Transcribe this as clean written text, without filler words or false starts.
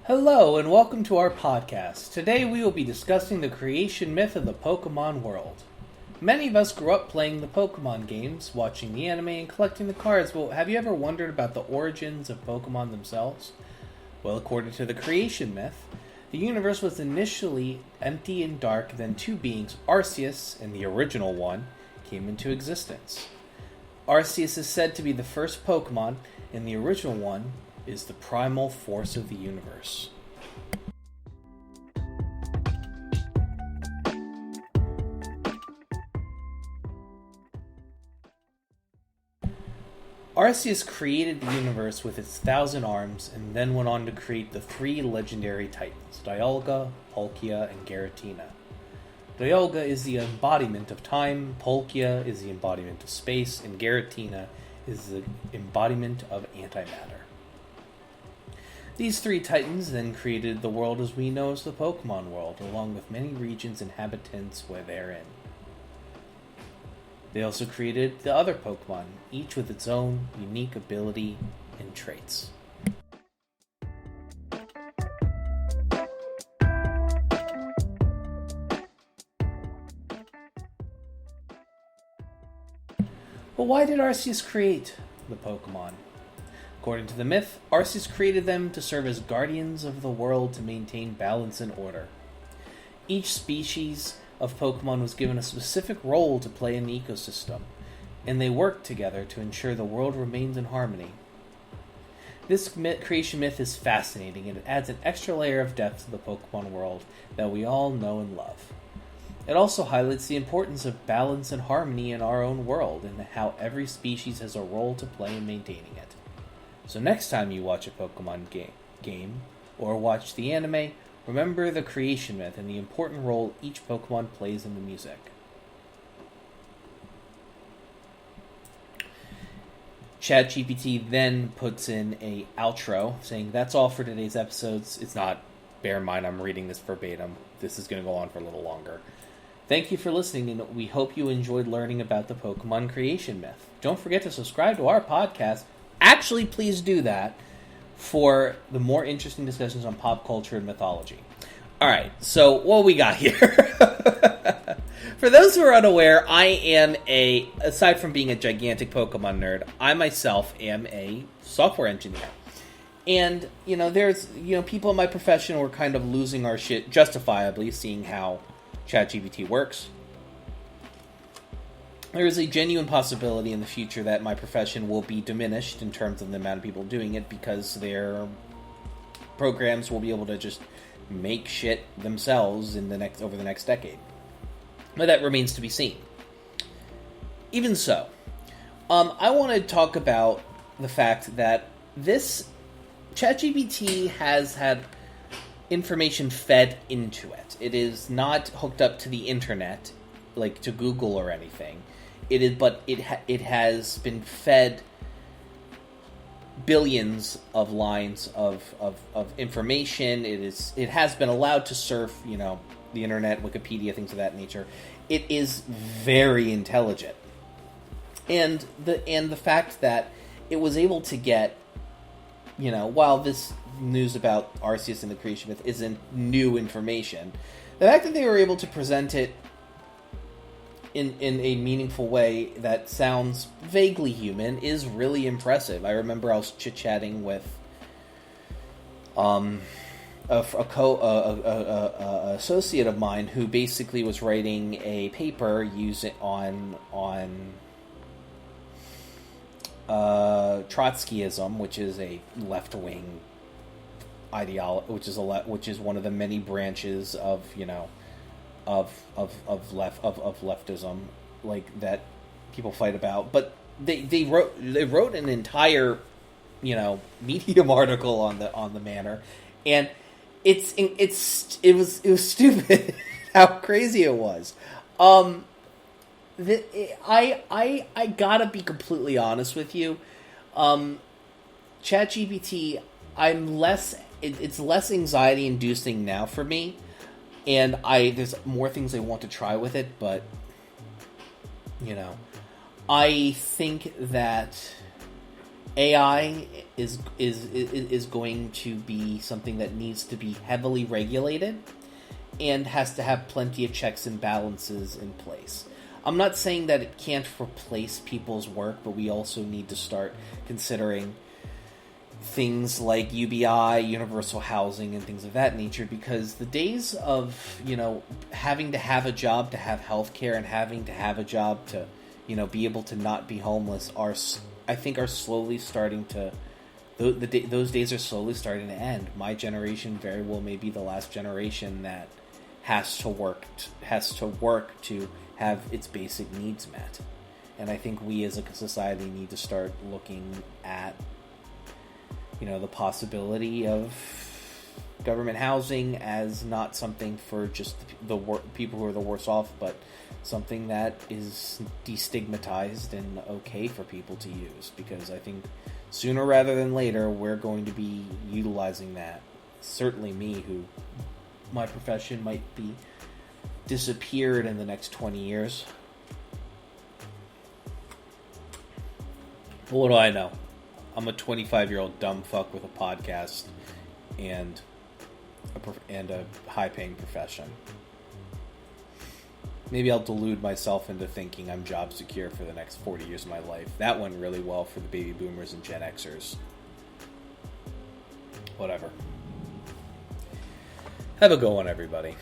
Hello and welcome to our podcast. Today we will be discussing the creation myth of the Pokemon world. Many of us grew up playing the Pokemon games, watching the anime, and collecting the cards, but have you ever wondered about the origins of Pokemon themselves? Well, according to the creation myth, the universe was initially empty and dark, then two beings, Arceus and the original one, came into existence. Arceus is said to be the first Pokemon, and the original one is the primal force of the universe. Arceus created the universe with its 1,000 arms and then went on to create the three legendary titans, Dialga, Palkia, and Giratina. Dialga is the embodiment of time, Palkia is the embodiment of space, and Giratina is the embodiment of antimatter. These three titans then created the world as we know as the Pokemon world, along with many regions and inhabitants where they're in. They also created the other Pokemon, each with its own unique ability and traits. But why did Arceus create the Pokemon? According to the myth, Arceus created them to serve as guardians of the world to maintain balance and order. Each species of Pokemon was given a specific role to play in the ecosystem, and they worked together to ensure the world remains in harmony. This creation myth is fascinating, and it adds an extra layer of depth to the Pokemon world that we all know and love. It also highlights the importance of balance and harmony in our own world, and how every species has a role to play in maintaining it. So next time you watch a Pokemon game, or watch the anime, remember the creation myth and the important role each Pokemon plays in the music. ChatGPT then puts in a outro saying, "That's all for today's episodes." It's not, bear in mind I'm reading this verbatim. This is going to go on for a little longer. Thank you for listening, and we hope you enjoyed learning about the Pokemon creation myth. Don't forget to subscribe to our podcast. Actually, please do that for the more interesting discussions on pop culture and mythology. Alright, so what we got here? For those who are unaware, I am aside from being a gigantic Pokemon nerd, I myself am a software engineer. And, there's, people in my profession who are kind of losing our shit justifiably, seeing how ChatGPT works. There is a genuine possibility in the future that my profession will be diminished in terms of the amount of people doing it because their programs will be able to just make shit themselves over the next decade. But that remains to be seen. Even so, I want to talk about the fact that this ChatGPT has had information fed into it. It is not hooked up to the internet, like to Google or anything. It has been fed billions of lines of information. It has been allowed to surf, the internet, Wikipedia, things of that nature. It is very intelligent, and the fact that it was able to get, while this news about Arceus and the creation myth isn't new information, the fact that they were able to present it in a meaningful way that sounds vaguely human is really impressive. I remember I was chit-chatting with a associate of mine who basically was writing a paper using on Trotskyism, which is a left-wing ideology, which is one of the many branches of leftism, like, that people fight about. But they wrote an entire Medium article on the matter, and it was stupid how crazy it was. I gotta be completely honest with you. ChatGPT, it's less anxiety inducing now for me. And there's more things I want to try with it, but, I think that AI is going to be something that needs to be heavily regulated and has to have plenty of checks and balances in place. I'm not saying that it can't replace people's work, but we also need to start considering things like UBI, universal housing, and things of that nature, because the days of, having to have a job to have healthcare and having to have a job to, be able to not be homeless are slowly starting to, those days are slowly starting to end. My generation very well may be the last generation that has to work to have its basic needs met. And I think we as a society need to start looking at the possibility of government housing as not something for just the people who are the worse off, but something that is destigmatized and okay for people to use. Because I think sooner rather than later, we're going to be utilizing that. Certainly me, who my profession might be disappeared in the next 20 years. But what do I know? I'm a 25-year-old dumb fuck with a podcast and a high-paying profession. Maybe I'll delude myself into thinking I'm job secure for the next 40 years of my life. That went really well for the baby boomers and Gen Xers. Whatever. Have a good one, everybody.